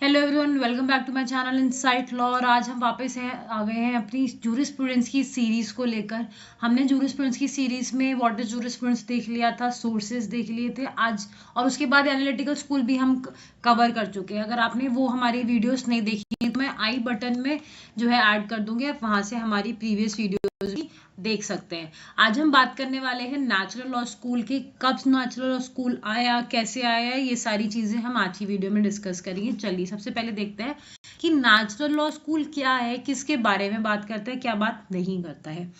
Hello everyone, welcome back to my channel Insight Law. और आज हम वापस आ गए हैं अपनी जूरिस्प्रूडेंस की सीरीज को लेकर। हमने जूरिस्प्रूडेंस की सीरीज में व्हाट इज जूरिस्प्रूडेंस देख लिया था, सोर्सेज देख लिए थे आज, और उसके बाद एनालिटिकल स्कूल भी हम कवर कर चुके हैं। अगर आपने वो हमारी वीडियोस नहीं देखी है तो मैं आई बटन में जो है ऐड कर दूंगी, आप वहां से हमारी प्रीवियस वीडियोस भी देख सकते हैं। आज हम बात करने वाले हैं नेचुरल लॉ स्कूल की। कब नेचुरल लॉ स्कूल आया, कैसे आया, ये सारी चीजें हम आज की वीडियो में डिस्कस करेंगे। चलिए सबसे पहले देखते हैं कि नेचुरल लॉ स्कूल क्या है, किसके बारे में बात करता है, क्या बात नहीं करता है।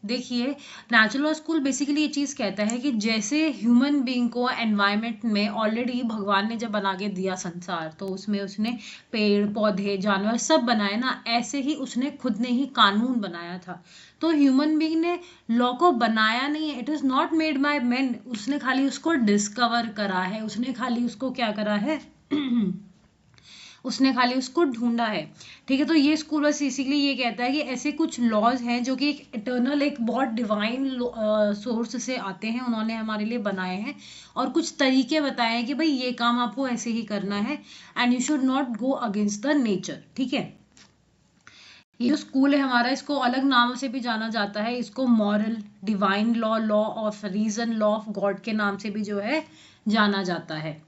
देखिए, नेचुरल लॉ स्कूल बेसिकली ये चीज कहता है कि जैसे ह्यूमन बीइंग को एनवायरनमेंट में ऑलरेडी भगवान ने जब बना के दिया संसार, तो उसमें उसने पेड़ पौधे जानवर सब बनाए ना, ऐसे ही उसने खुद ने ही कानून बनाया था। तो ह्यूमन बीइंग ने लॉ को बनाया नहीं है, it is not made by main. उसने खाली उसको डिस्कवर करा है, उसने खाली उसको क्या करा है उसने खाली उसको ढूंढा है। ठीक है, तो ये स्कूल बस बेसिकली ये कहता है कि ऐसे कुछ लॉज हैं जो कि एक इटर्नल, एक बहुत डिवाइन सोर्स से आते हैं, उन्होंने हमारे लिए बनाए हैं और कुछ तरीके बताए हैं कि भाई ये काम आपको ऐसे ही करना है and you should not go against the nature. ठीक है, ये जो स्कूल है हमारा, इसको अलग नामों से भी जाना जाता है। इसको moral, divine law, law of reason, law of God के नाम से भी जो है जाना जाता है।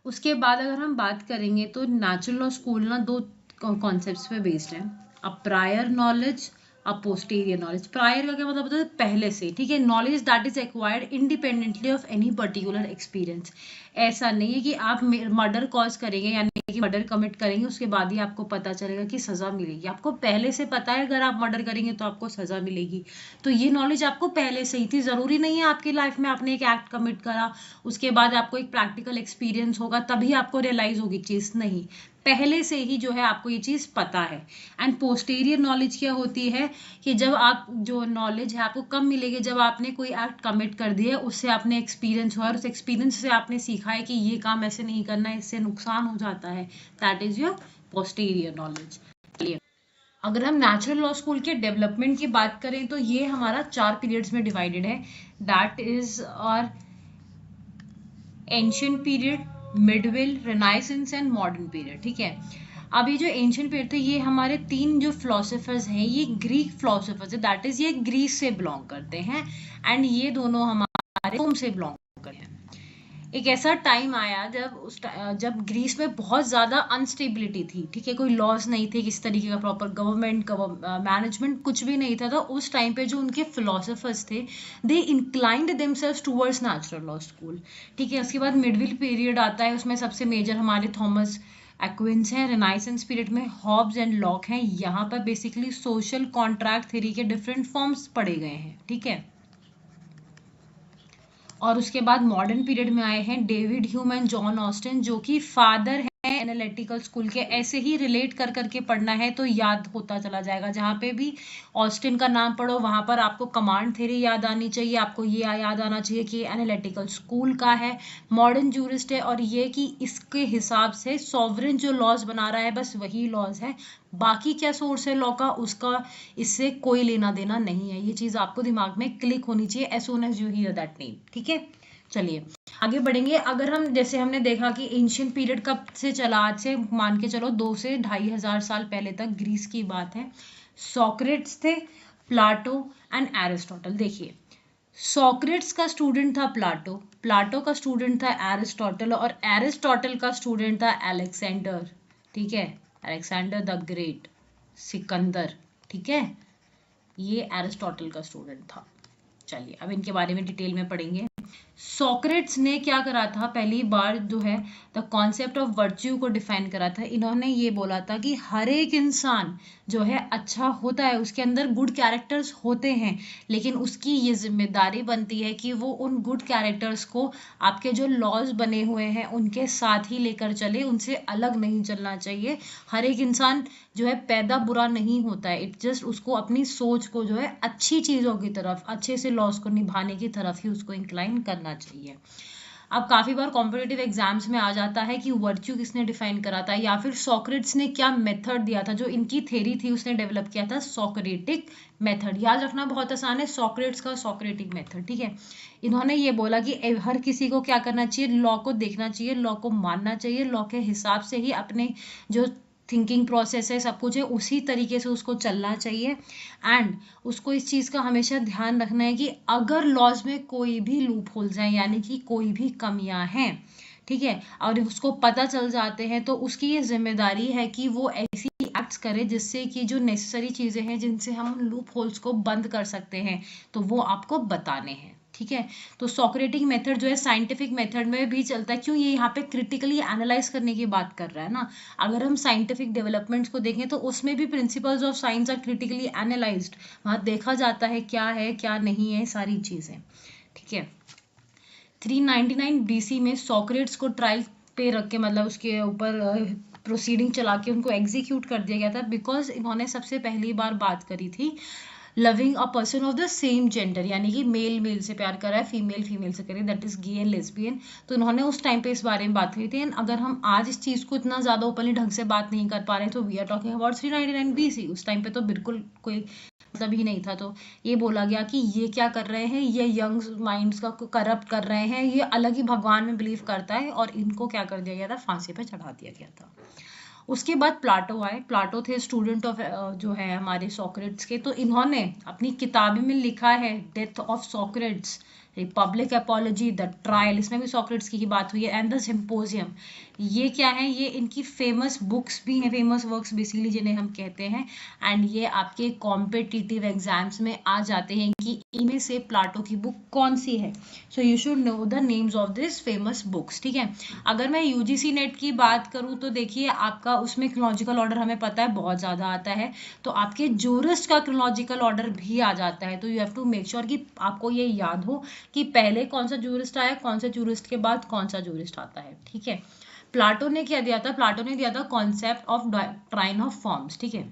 उसके बाद अगर हम बात करेंगे तो नेचुरल लॉ स्कूल ना दो कॉन्सेप्ट्स पे बेस्ड है। अ प्रायर नॉलेज, अ पोस्टीरियर नॉलेज। प्रायर का क्या मतलब होता है? पहले से। ठीक है, knowledge that is acquired independently of any particular experience. ऐसा नहीं है कि आप मर्डर कॉज करेंगे, यानी कि मर्डर कमिट करेंगे, उसके बाद ही आपको पता चलेगा कि सजा मिलेगी। आपको पहले से पता है अगर आप मर्डर करेंगे तो आपको सजा मिलेगी। तो ये नॉलेज आपको पहले से ही थी। जरूरी नहीं है आपकी लाइफ में आपने एक एक्ट कमिट करा, उसके बाद आपको एक प्रैक्टिकल एक्सपीरियंस होगा तभी आपको रियलाइज होगी चीज। नहीं, पहले से ही जो है आपको ये चीज पता है। एंड पोस्टीरियर नॉलेज क्या होती है कि जब आप, जो नॉलेज है आपको कब मिलेगी? जब आपने कोई एक्ट कमिट कर दिया, उससे आपने एक्सपीरियंस हुआ और उस एक्सपीरियंस से आपने सीखा है कि ये काम ऐसे नहीं करना है, इससे नुकसान हो जाता है। That is your posterior knowledge. अगर हम नेचुरल लॉ स्कूल के डेवलपमेंट की बात करें तो ये हमारा 4 पीरियड्स में डिवाइडेड है। दैट इज और ancient period, medieval, renaissance and modern period. ठीक है, अब ये जो एंशियंट पीरियड थे, ये हमारे 3 जो फिलोसोफर्स हैं, ये ग्रीक फिलोसोफर्स है। दैट इज ये ग्रीस से बिलोंग करते हैं एंड ये दोनों हमारे रोम से बिलोंग करते हैं। एक ऐसा टाइम आया जब ग्रीस में बहुत ज्यादा अनस्टेबिलिटी थी। ठीक है, कोई लॉज नहीं थे किस तरीके का, प्रॉपर गवर्नमेंट मैनेजमेंट कुछ भी नहीं था। तो उस टाइम पे जो उनके फिलोसोफर्स थे, they inclined themselves towards natural law school. ठीक है, उसके बाद मिडविल पीरियड आता है, उसमें सबसे मेजर हमारे थॉमस एक्विंस हैं। रिनाइसेंस पीरियड में हॉब्स एंड लॉक हैं। यहाँ पर बेसिकली सोशल कॉन्ट्रैक्ट थ्योरी के डिफरेंट फॉर्म्स पढ़े गए हैं। ठीक है, और उसके बाद मॉडर्न पीरियड में आए हैं David Hume and John Austin, जो कि फादर है एनालिटिकल स्कूल के। ऐसे ही रिलेट कर करके पढ़ना है तो याद होता चला जाएगा। जहाँ पे भी ऑस्टिन का नाम पढ़ो वहां पर आपको कमांड थ्योरी याद आनी चाहिए, आपको ये याद आना चाहिए कि एनालिटिकल स्कूल का है, मॉडर्न जूरिस्ट है, और ये कि इसके हिसाब से सॉवरेन जो लॉज बना रहा है बस वही लॉज है। बाकी क्या सोर्स है लॉ का, उसका इससे कोई लेना देना नहीं है। ये चीज आपको दिमाग में क्लिक होनी चाहिए as soon as you hear that name. ठीक है, चलिए आगे बढ़ेंगे। अगर हम, जैसे हमने देखा कि एंशियंट पीरियड कब से चला, आज से मान के चलो 2 से 2,500 साल पहले तक ग्रीस की बात है। सॉक्रेट्स थे, प्लाटो एंड एरिस्टोटल। देखिए, सॉक्रेट्स का स्टूडेंट था प्लाटो, प्लाटो का स्टूडेंट था एरिस्टोटल, और एरिस्टोटल का स्टूडेंट था अलेक्जेंडर। ठीक है, अलेक्जेंडर द ग्रेट, सिकंदर। ठीक है, ये एरिस्टोटल का स्टूडेंट था। चलिए अब इनके बारे में डिटेल में पढ़ेंगे। सोक्रेट्स ने क्या करा था, पहली बार जो है द कॉन्सेप्ट ऑफ वर्च्यू को डिफाइन करा था। इन्होंने ये बोला था कि हर एक इंसान जो है अच्छा होता है, उसके अंदर गुड कैरेक्टर्स होते हैं, लेकिन उसकी ये जिम्मेदारी बनती है कि वो उन गुड कैरेक्टर्स को आपके जो लॉज बने हुए हैं उनके साथ ही लेकर चले, उनसे अलग नहीं चलना चाहिए। हर एक इंसान जो है पैदा बुरा नहीं होता है, इट जस्ट उसको अपनी सोच को जो है अच्छी चीजों की तरफ, अच्छे से लॉस को निभाने की तरफ ही उसको इंक्लाइन करना चाहिए। अब काफी बार कॉम्पिटिटिव एग्जाम्स में आ जाता है कि वर्च्यू किसने डिफाइन करा था, या फिर सॉक्रेट्स ने क्या मेथड दिया था, जो इनकी थ्योरी थी उसने डेवलप किया था सॉक्रेटिक मेथड। याद रखना बहुत आसान है, सॉक्रेट्स का सॉक्रेटिक मेथड, ठीक है। इन्होंने ये बोला कि हर किसी को क्या करना चाहिए, लॉ को देखना चाहिए, लॉ को मानना चाहिए, लॉ के हिसाब से ही अपने जो थिंकिंग प्रोसेस है सब कुछ है उसी तरीके से उसको चलना चाहिए। एंड उसको इस चीज़ का हमेशा ध्यान रखना है कि अगर लॉज में कोई भी लूप होल जाए, यानी कि कोई भी कमियां हैं, ठीक है, और उसको पता चल जाते हैं, तो उसकी ये जिम्मेदारी है कि वो ऐसी एक्ट्स करे जिससे कि जो नेसेसरी चीज़ें हैं जिनसे हम लूप होल्स को बंद कर सकते हैं, तो वो आपको बताने हैं, ठीक है। तो सॉक्रेटिक मेथड जो है साइंटिफिक मेथड में भी चलता है। क्यों, ये यहाँ पे क्रिटिकली एनालाइज करने की बात कर रहा है ना। अगर हम साइंटिफिक डेवलपमेंट्स को देखें तो उसमें भी principles of science are critically analysed, वहाँ देखा जाता है क्या नहीं है, सारी चीज़ें, ठीक है। 399 BC में सॉक्रेट्स को ट्रायल पे रख के, मतलब उसके ऊपर प्रोसीडिंग चला के उनको एग्जीक्यूट कर दिया गया था, बिकॉज इन्होंने सबसे पहली बार बात करी थी loving a person of the same gender, यानी कि मेल मेल से प्यार कर रहा है, फीमेल फीमेल से करे, that is gay and lesbian. तो इन्होंने उस टाइम पे इस बारे में बात करी थी। एंड अगर हम आज इस चीज़ को इतना ज़्यादा ओपनली ढंग से बात नहीं कर पा रहे, तो we are talking about 399 BC। उस टाइम पे तो बिल्कुल कोई मतलब ही नहीं था। तो ये बोला गया कि ये क्या कर रहे हैं, ये यंग माइंड्स का करप्ट कर रहे हैं, ये अलग ही भगवान में बिलीव करता है, और इनको क्या कर दिया गया था, फांसी पे चढ़ा दिया गया था। उसके बाद प्लाटो आए। प्लाटो थे स्टूडेंट ऑफ जो है हमारे सॉक्रेट्स के। तो इन्होंने अपनी किताबें में लिखा है death of Socrates, Republic apiology, the trial, इसमें भी सॉक्रेट्स की बात हुई है, एंड द सिंपोजियम। ये क्या है, ये इनकी फेमस बुक्स भी हैं, फेमस वर्क्स बेसिकली जिन्हें हम कहते हैं। एंड ये आपके कॉम्पिटिटिव एग्जाम्स में आ जाते हैं कि इनमें से प्लाटो की बुक कौन सी है। So you should know the names of this famous books, ठीक है। अगर मैं यूजीसी नेट की बात करूँ तो देखिए आपका उसमें क्रोनोलॉजिकल ऑर्डर हमें पता है बहुत ज़्यादा आता है, तो आपके जूरिस्ट का क्रोनोलॉजिकल ऑर्डर भी आ जाता है। तो you have to make sure कि आपको ये याद हो कि पहले कौन सा जूरिस्ट आया, कौन सा जूरिस्ट के बाद कौन सा जूरिस्ट आता है, ठीक है। प्लाटो ने क्या दिया था, प्लाटो ने दिया था concept of trine of forms, ठीक है।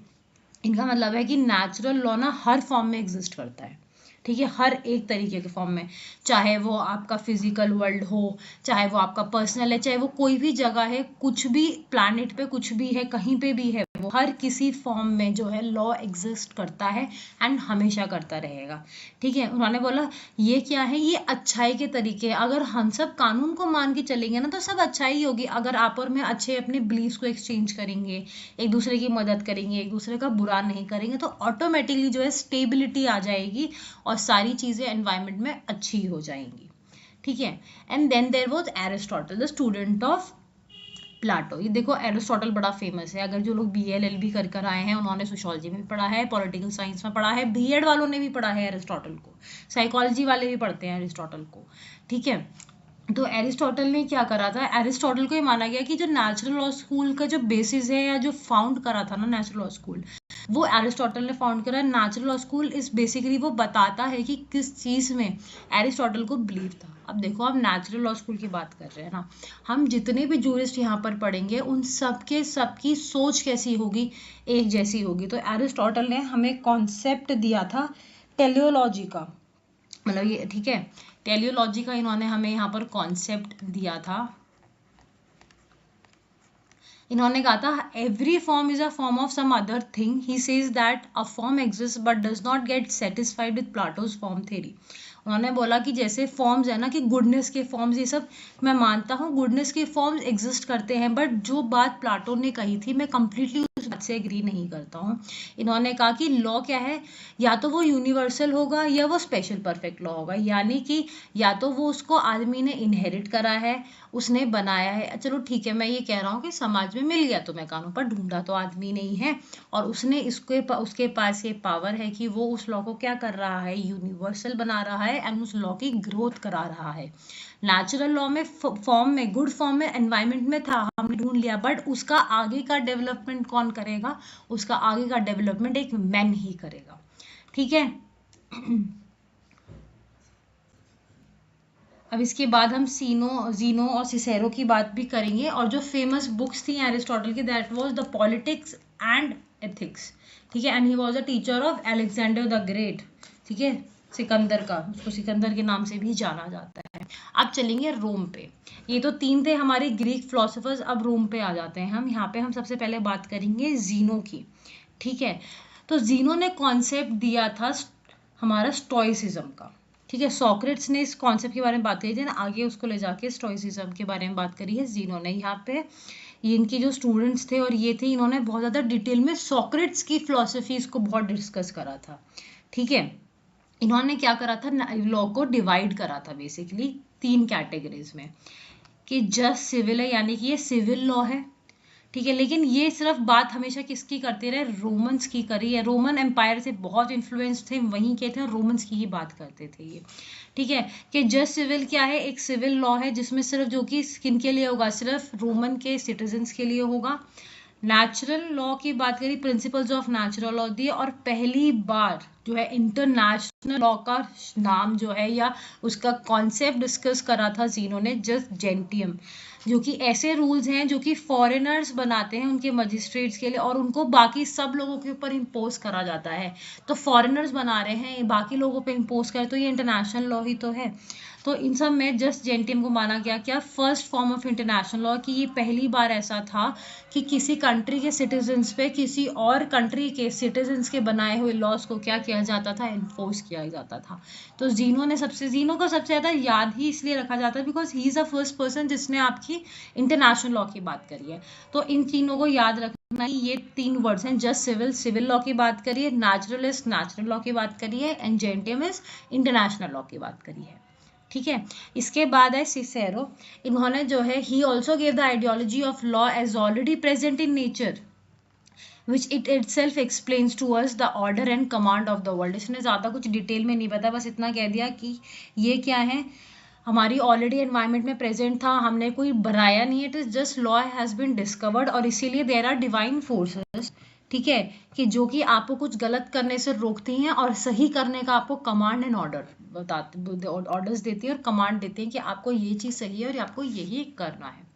इनका मतलब है कि नेचुरल लॉ ना हर फॉर्म में एग्जिस्ट करता है, ठीक है, हर एक तरीके के फॉर्म में, चाहे वो आपका फिजिकल वर्ल्ड हो, चाहे वो आपका पर्सनल है, चाहे वो कोई भी जगह है, कुछ भी प्लैनेट पे कुछ भी है, कहीं पे भी है, वो हर किसी फॉर्म में जो है लॉ एग्जिस्ट करता है एंड हमेशा करता रहेगा, ठीक है। उन्होंने बोला ये क्या है, ये अच्छाई के तरीके। अगर हम सब कानून को मान के चलेंगे ना तो सब अच्छाई होगी। अगर आप और मैं अच्छे अपने बिलीव्स को एक्सचेंज करेंगे, एक दूसरे की मदद करेंगे, एक दूसरे का बुरा नहीं करेंगे, तो ऑटोमेटिकली जो है स्टेबिलिटी आ जाएगी और सारी चीजें एनवायरनमेंट में अच्छी हो जाएंगी, ठीक है। And then there was Aristotle, the student of Plato. ये देखो एरिस्टोटल बड़ा फेमस है। अगर जो लोग BA LLB कर कर आए हैं उन्होंने सोशियोलॉजी में भी पढ़ा है, पॉलिटिकल साइंस में पढ़ा है, B.Ed वालों ने भी पढ़ा है एरिस्टोटल को, साइकोलॉजी वाले भी पढ़ते हैं एरिस्टोटल को, ठीक है। तो एरिस्टोटल ने क्या करा था, एरिस्टोटल को ये माना गया कि जो नेचुरल लॉ स्कूल का जो बेसिस है, या जो फाउंड करा था ना नेचुरल लॉ स्कूल, वो एरिस्टोटल ने फाउंड करा। नेचुरल लॉ स्कूल इस बेसिकली वो बताता है कि किस चीज़ में एरिस्टोटल को बिलीव था। अब देखो आप नेचुरल लॉ स्कूल की बात कर रहे हैं ना, हम जितने भी जूरिस्ट यहाँ पर पढ़ेंगे उन सबके सबकी सोच कैसी होगी, एक जैसी होगी। तो एरिस्टोटल ने हमें कॉन्सेप्ट दिया था टेलियोलॉजी का, मतलब ये, ठीक है, टेलियोलॉजी का इन्होंने हमें यहाँ पर कॉन्सेप्ट दिया था। इन्होंने कहा था every form is a form of some other thing. He says that a form exist but does not get satisfied with Plato's form theory. उन्होंने बोला कि जैसे फॉर्म्स है ना, कि गुडनेस के फॉर्म्स, ये सब मैं मानता हूँ, गुडनेस के फॉर्म्स एग्जिस्ट करते हैं, बट जो बात प्लाटो ने कही थी मैं कंप्लीटली उस बात से एग्री नहीं करता हूँ। इन्होंने कहा कि लॉ क्या है, या तो वो यूनिवर्सल होगा या वो स्पेशल परफेक्ट लॉ होगा, यानी कि या तो वो उसको आदमी ने इनहेरिट करा है, उसने बनाया है। चलो ठीक है, मैं ये कह रहा हूँ कि समाज में मिल गया तुम्हें कानून, पर ढूंढा तो आदमी नहीं है, और उसने उसके पास ये पावर है कि वो उस लॉ को क्या कर रहा है, यूनिवर्सल बना रहा है एंड उस लॉ की ग्रोथ करा रहा है। नेचुरल लॉ में फॉर्म में, गुड फॉर्म में एनवायरमेंट में था, हमने ढूंढ लिया, बट उसका आगे का डेवलपमेंट कौन करेगा, उसका आगे का डेवलपमेंट एक मैन ही करेगा, ठीक है। अब इसके बाद हम जीनो और सिसेरो की बात भी करेंगे, और जो फेमस बुक्स थी एरिस्टोटल की, that was the politics and ethics, ठीक है। And he was a teacher of Alexander the great, ठीक है। सिकंदर का, उसको सिकंदर के नाम से भी जाना जाता है। अब चलेंगे रोम पे। ये तो 3 थे हमारे ग्रीक फिलोसोफर्स, अब रोम पे आ जाते हैं हम। यहाँ पे हम सबसे पहले बात करेंगे जीनो की, ठीक है। तो जीनो ने कॉन्सेप्ट दिया था हमारा स्टोइसिज्म का, ठीक है। सॉक्रेट्स ने इस कॉन्सेप्ट के बारे में बात करी थी ना, आगे उसको ले जाके स्टोइसिज्म के बारे में बात करी है जीनो ने। यहाँ पे ये इनके जो स्टूडेंट्स थे और ये थे, इन्होंने बहुत ज़्यादा डिटेल में सॉक्रेट्स की फिलोसफीज को बहुत डिस्कस करा था, ठीक है। इन्होंने क्या करा था, लॉ को डिवाइड करा था बेसिकली 3 कैटेगरीज में, कि जस्ट सिविल है, यानी कि ये सिविल लॉ है, ठीक है। लेकिन ये सिर्फ बात हमेशा किसकी करते रहे, रोमन्स की करी है। रोमन एम्पायर से बहुत इन्फ्लुएंस थे, वहीं के थे, और रोमन्स की ही बात करते थे ये, ठीक है। कि जस्ट सिविल क्या है, एक सिविल लॉ है जिसमें सिर्फ जो कि किन के लिए होगा, सिर्फ रोमन के सिटीजन्स के लिए होगा। नेचुरल लॉ की बात करी, प्रिंसिपल्स ऑफ नेचुरल लॉ दिए, और पहली बार जो है इंटरनेशनल लॉ का नाम जो है या उसका कॉन्सेप्ट डिस्कस करा था जीनो ने, जस्ट जेंटियम, जो कि ऐसे रूल्स हैं जो कि फॉरेनर्स बनाते हैं उनके मजिस्ट्रेट्स के लिए, और उनको बाकी सब लोगों के ऊपर इम्पोज करा जाता है। तो फॉरेनर्स बना रहे हैं, बाकी लोगों पे इम्पोज करें, तो ये इंटरनेशनल लॉ ही तो है। तो इन सब में जस्ट जेंटियम को माना गया क्या, first form of international law, कि ये पहली बार ऐसा था कि किसी कंट्री के सिटीजन्स पे किसी और कंट्री के सिटीजन्स के बनाए हुए लॉज को क्या किया जाता था, एनफोर्स किया जाता था। तो जीनो को सबसे ज़्यादा याद ही इसलिए रखा जाता है because he is the first person जिसने आपकी इंटरनेशनल लॉ की बात करी है। तो इन तीनों को याद रखना, ये 3 वर्ड्स हैं, जस्ट सिविल लॉ की बात करिए, नेचुरलिस्ट नेचुरल लॉ की बात करिए, एंड जेंटियम इज इंटरनेशनल लॉ की बात करी है, ठीक है। इसके बाद है सिसेरो। इन्होंने जो है, he also gave the ideology of law as already present in nature which it itself explains to us the order and command of the world। इसने ज़्यादा कुछ डिटेल में नहीं बताया, बस इतना कह दिया कि ये क्या है, हमारी ऑलरेडी एनवायरनमेंट में प्रेजेंट था, हमने कोई बनाया नहीं है, it is just law has been discovered, और इसीलिए देयर आर डिवाइन फोर्सेस, ठीक है, कि जो कि आपको कुछ गलत करने से रोकती हैं और सही करने का आपको कमांड एंड ऑर्डर बताते, ऑर्डर्स देती है और कमांड देते हैं कि आपको ये चीज़ सही है और आपको यही करना है,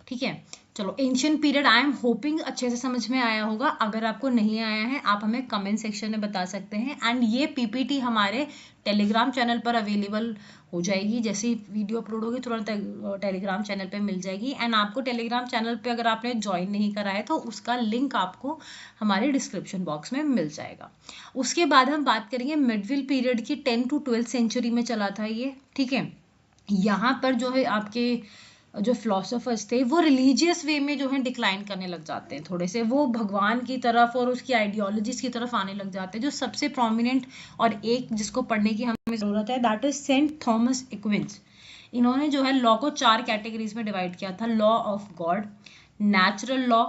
ठीक है। चलो, ancient period I am hoping अच्छे से समझ में आया होगा। अगर आपको नहीं आया है आप हमें कमेंट सेक्शन में बता सकते हैं, एंड ये पीपीटी हमारे टेलीग्राम चैनल पर अवेलेबल हो जाएगी, जैसे ही वीडियो अपलोड होगी तुरंत टेलीग्राम चैनल पे मिल जाएगी। एंड आपको टेलीग्राम चैनल पे अगर आपने ज्वाइन नहीं करा है तो उसका लिंक आपको हमारे डिस्क्रिप्शन बॉक्स में मिल जाएगा। उसके बाद हम बात करेंगे मिडविल पीरियड की, 10 to 12th सेंचुरी में चला था ये, ठीक है। यहाँ पर जो है आपके जो फिलोसोफर्स थे वो रिलीजियस वे में जो है डिक्लाइन करने लग जाते हैं, थोड़े से वो भगवान की तरफ और उसकी आइडियोलॉजीज की तरफ आने लग जाते हैं। जो सबसे प्रोमिनेंट और एक जिसको पढ़ने की हमें ज़रूरत है, दैट इज सेंट थॉमस एक्विंस। इन्होंने जो है लॉ को 4 कैटेगरीज में डिवाइड किया था, law of God, natural law,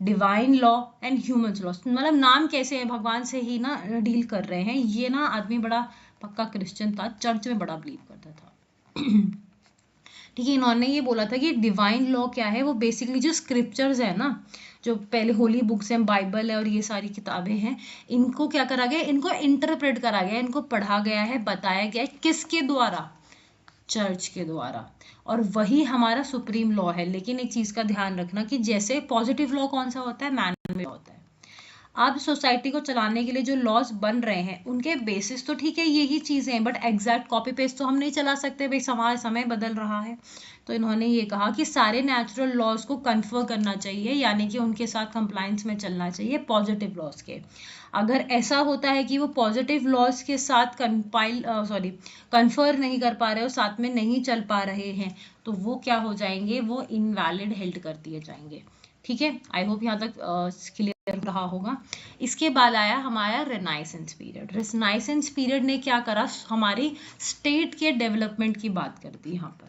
divine law and human law. मतलब नाम कैसे है, भगवान से ही ना डील कर रहे हैं। ये ना आदमी बड़ा पक्का क्रिश्चियन था, चर्च में बड़ा बिलीव करता था, ठीक है। इन्होंने ये बोला था कि डिवाइन लॉ क्या है, वो बेसिकली जो स्क्रिप्चर्स है ना, जो पहले होली बुक्स हैं, बाइबल है और ये सारी किताबें हैं, इनको क्या करा गया, इनको इंटरप्रेट करा गया, इनको पढ़ा गया है, बताया गया है, किसके द्वारा, चर्च के द्वारा, और वही हमारा सुप्रीम लॉ है। लेकिन एक चीज़ का ध्यान रखना कि जैसे पॉजिटिव लॉ कौन सा होता है, मैन मेड होता है। अब सोसाइटी को चलाने के लिए जो लॉज बन रहे हैं उनके बेसिस तो ठीक है यही चीज़ें हैं, बट एग्जैक्ट कॉपी पेस्ट तो हम नहीं चला सकते भाई, समय बदल रहा है। तो इन्होंने ये कहा कि सारे नेचुरल लॉज को कन्फर करना चाहिए, यानी कि उनके साथ कंप्लायंस में चलना चाहिए पॉजिटिव लॉज के। अगर ऐसा होता है कि वो पॉजिटिव लॉज के साथ कन्फर नहीं कर पा रहे हो, साथ में नहीं चल पा रहे हैं, तो वो क्या हो जाएंगे, वो इनवैलिड हेल्ड कर दिए जाएंगे, ठीक है। आई होप यहाँ तक क्लियर रहा होगा। इसके बाद आया हमारा रेनाइसेंस पीरियड। रेनाइसेंस पीरियड ने क्या करा, हमारी स्टेट के डेवलपमेंट की बात करती है यहाँ पर,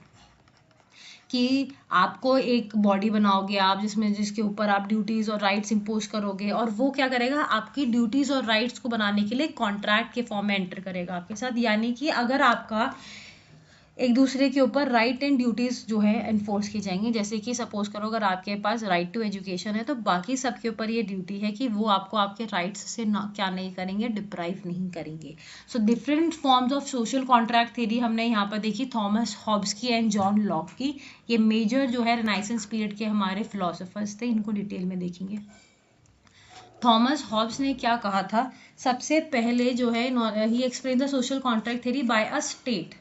कि आपको एक बॉडी बनाओगे आप जिसके ऊपर आप ड्यूटीज और राइट्स इंपोज करोगे, और वो क्या करेगा, आपकी ड्यूटीज और राइट्स को बनाने के लिए कॉन्ट्रैक्ट के फॉर्म में एंटर करेगा आपके साथ। यानी कि अगर आपका एक दूसरे के ऊपर राइट एंड ड्यूटीज जो है एनफोर्स की जाएंगी। जैसे कि सपोज करो अगर आपके पास राइट टू एजुकेशन है, तो बाकी सबके ऊपर ये ड्यूटी है कि वो आपको आपके राइट्स से ना क्या नहीं करेंगे, डिप्राइव नहीं करेंगे। So different forms of social contract theory हमने यहाँ पर देखी, थॉमस हॉब्स की एंड जॉन लॉक की। ये मेजर जो है रेनाइसेंस पीरियड के हमारे फिलोसोफर्स थे, इनको डिटेल में देखेंगे। थॉमस हॉब्स ने क्या कहा था, सबसे पहले जो है he explain the social contract theory by a state.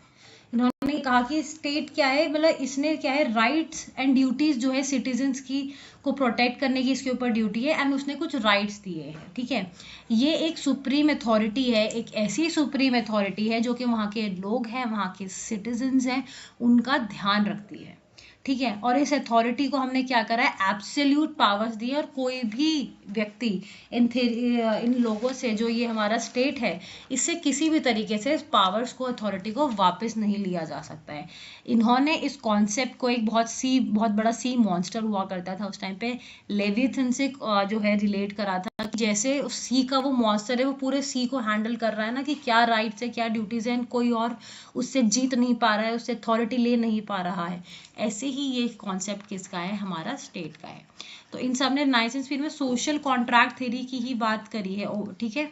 इन्होंने कहा कि स्टेट क्या है, मतलब इसने क्या है, राइट्स एंड ड्यूटीज जो है सिटीजन्स की को प्रोटेक्ट करने की इसके ऊपर ड्यूटी है, एंड उसने कुछ राइट्स दिए हैं, ठीक है। ये एक सुप्रीम अथॉरिटी है, एक ऐसी सुप्रीम अथॉरिटी है जो कि वहाँ के लोग हैं, वहाँ के सिटीजन्स हैं, उनका ध्यान रखती है, ठीक है। और इस अथॉरिटी को हमने क्या करा है, एब्सोल्यूट पावर्स दी है, और कोई भी व्यक्ति इन लोगों से, जो ये हमारा स्टेट है, इससे किसी भी तरीके से इस पावर्स को, अथॉरिटी को वापस नहीं लिया जा सकता है। इन्होंने इस कॉन्सेप्ट को एक बहुत बड़ा सी मॉन्स्टर हुआ करता था उस टाइम पे, लेविथन से जो है रिलेट करा था कि जैसे उस सी का वो मॉन्स्टर है, वो पूरे सी को हैंडल कर रहा है ना, कि क्या राइट्स है, क्या ड्यूटीज है, कोई और उससे जीत नहीं पा रहा है, उससे अथॉरिटी ले नहीं पा रहा है। ऐसे ही ये कॉन्सेप्ट किसका है, हमारा स्टेट का है। तो इन सब ने 19th में सोशल कॉन्ट्रैक्ट थ्योरी की ही बात करी है, ठीक है।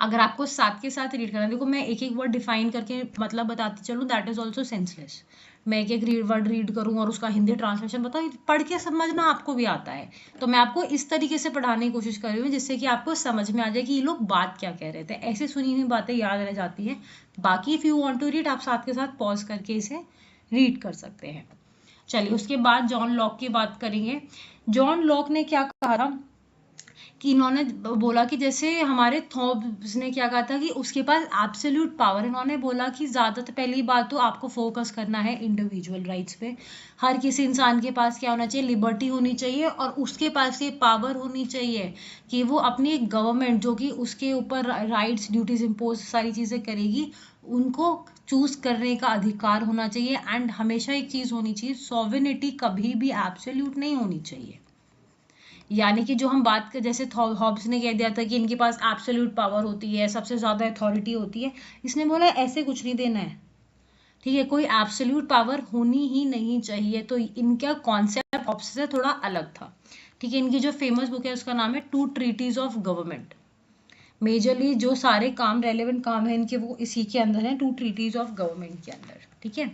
अगर आपको साथ के साथ रीड करना है, देखो मैं एक एक वर्ड डिफाइन करके मतलब बताती चलूँ, दैट इज ऑल्सो सेंसलेस। मैं एक एक वर्ड रीड करूँ और उसका हिंदी ट्रांसलेशन बताऊँ, पढ़ के समझना आपको भी आता है। तो मैं आपको इस तरीके से पढ़ाने की कोशिश कर रही हूँ जिससे कि आपको समझ में आ जाए कि ये लोग बात क्या कह रहे थे। ऐसे सुनी हुई बातें याद रह जाती है। बाकी if you want to read, आप साथ के साथ पॉज करके इसे रीड कर सकते हैं। चलिए, उसके बाद जॉन लॉक की बात करेंगे। जॉन लॉक ने क्या कहा कि इन्होंने बोला कि जैसे हमारे थॉम्स ने क्या कहा था कि उसके पास एब्सोल्यूट पावर। इन्होंने बोला कि ज़्यादातर पहली बात तो आपको फोकस करना है इंडिविजुअल राइट्स पे। हर किसी इंसान के पास क्या होना चाहिए, लिबर्टी होनी चाहिए, और उसके पास ये पावर होनी चाहिए कि वो अपनी एक गवर्नमेंट जो कि उसके ऊपर राइट्स ड्यूटीज इम्पोज सारी चीज़ें करेगी, उनको चूज करने का अधिकार होना चाहिए। एंड हमेशा एक चीज़ होनी चाहिए, सॉवरेनिटी कभी भी एब्सोल्यूट नहीं होनी चाहिए। यानी कि जो हम बात कर, जैसे हॉब्स ने कह दिया था कि इनके पास एब्सोल्यूट पावर होती है, सबसे ज़्यादा अथॉरिटी होती है, इसने बोला ऐसे कुछ नहीं देना है, ठीक है। कोई एब्सोल्यूट पावर होनी ही नहीं चाहिए। तो इनका कॉन्सेप्ट हॉब्स से थोड़ा अलग था, ठीक है। इनकी जो फेमस बुक है उसका नाम है two treatises of government. Majorly जो सारे काम, रेलेवेंट काम है इनके, वो इसी के अंदर है, टू ट्रीटीज ऑफ गवर्नमेंट के अंदर, ठीक है।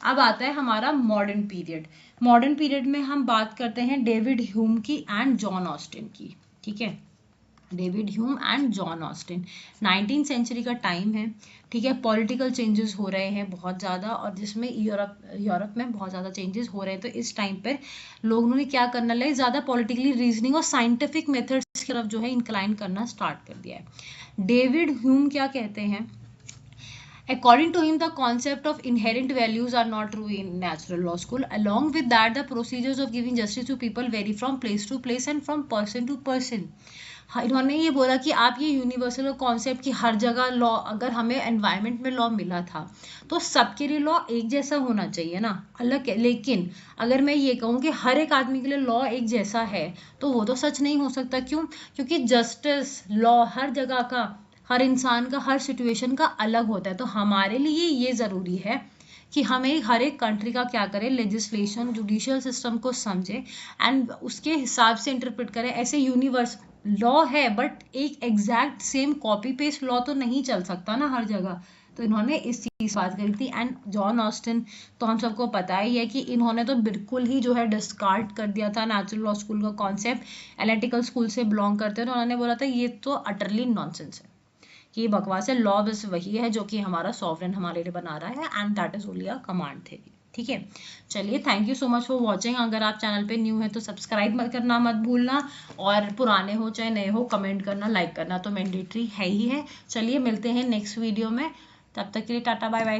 अब आता है हमारा मॉडर्न पीरियड। मॉडर्न पीरियड में हम बात करते हैं डेविड ह्यूम की एंड जॉन ऑस्टिन की, ठीक है। David Hume and John Austin, 19th century का टाइम है, ठीक है। पॉलिटिकल चेंजेस हो रहे हैं बहुत ज़्यादा, और जिसमें यूरोप में बहुत ज़्यादा चेंजेस हो रहे हैं। तो इस टाइम पर लोगों ने क्या करना लगे, ज़्यादा पॉलिटिकली रीजनिंग और साइंटिफिक मेथड्स की तरफ जो है इंक्लाइन करना स्टार्ट कर दिया है। डेविड ह्यूम क्या कहते हैं, according to him the concept of inherent values are not true in natural law school. Along with that, the procedures of giving justice to people vary from place to place and from person to person. इन्होंने ये बोला कि आप ये universal concept की हर जगह law, अगर हमें एनवायरनमेंट में लॉ मिला था तो सबके लिए लॉ एक जैसा होना चाहिए ना, अलग। लेकिन अगर मैं ये कहूँ कि हर एक आदमी के लिए लॉ एक जैसा है तो वो तो सच नहीं हो सकता। क्यों? क्योंकि जस्टिस, लॉ हर जगह का, हर इंसान का, हर सिचुएशन का अलग होता है। तो हमारे लिए ये ज़रूरी है कि हमें हर एक कंट्री का क्या करें, लेजिस्लेशन, जुडिशियल सिस्टम को समझे एंड उसके हिसाब से इंटरप्रेट करें। ऐसे यूनिवर्स लॉ है बट एक exact same copy paste law तो नहीं चल सकता ना हर जगह। तो इन्होंने इस चीज़ बात करी थी। एंड जॉन ऑस्टिन तो हम सबको पता ही है कि इन्होंने तो बिल्कुल ही जो है डिस्कार्ड कर दिया था नेचुरल लॉ स्कूल का कॉन्सेप्ट। एनालिटिकल स्कूल से बिलोंग करते हैं तो उन्होंने बोला था ये तो अटरली नॉनसेंस है, कि बकवास है। लॉ बस वही है जो कि हमारा सॉवरेन हमारे लिए बना रहा है, and that is only a command theory, ठीक है। चलिए, thank you so much for watching. अगर आप चैनल पे न्यू है तो सब्सक्राइब मत करना मत भूलना, और पुराने हो चाहे नए हो कमेंट करना, लाइक करना तो मैंडेटरी है ही है। चलिए, मिलते हैं नेक्स्ट वीडियो में, तब तक के लिए टाटा बाय बाय।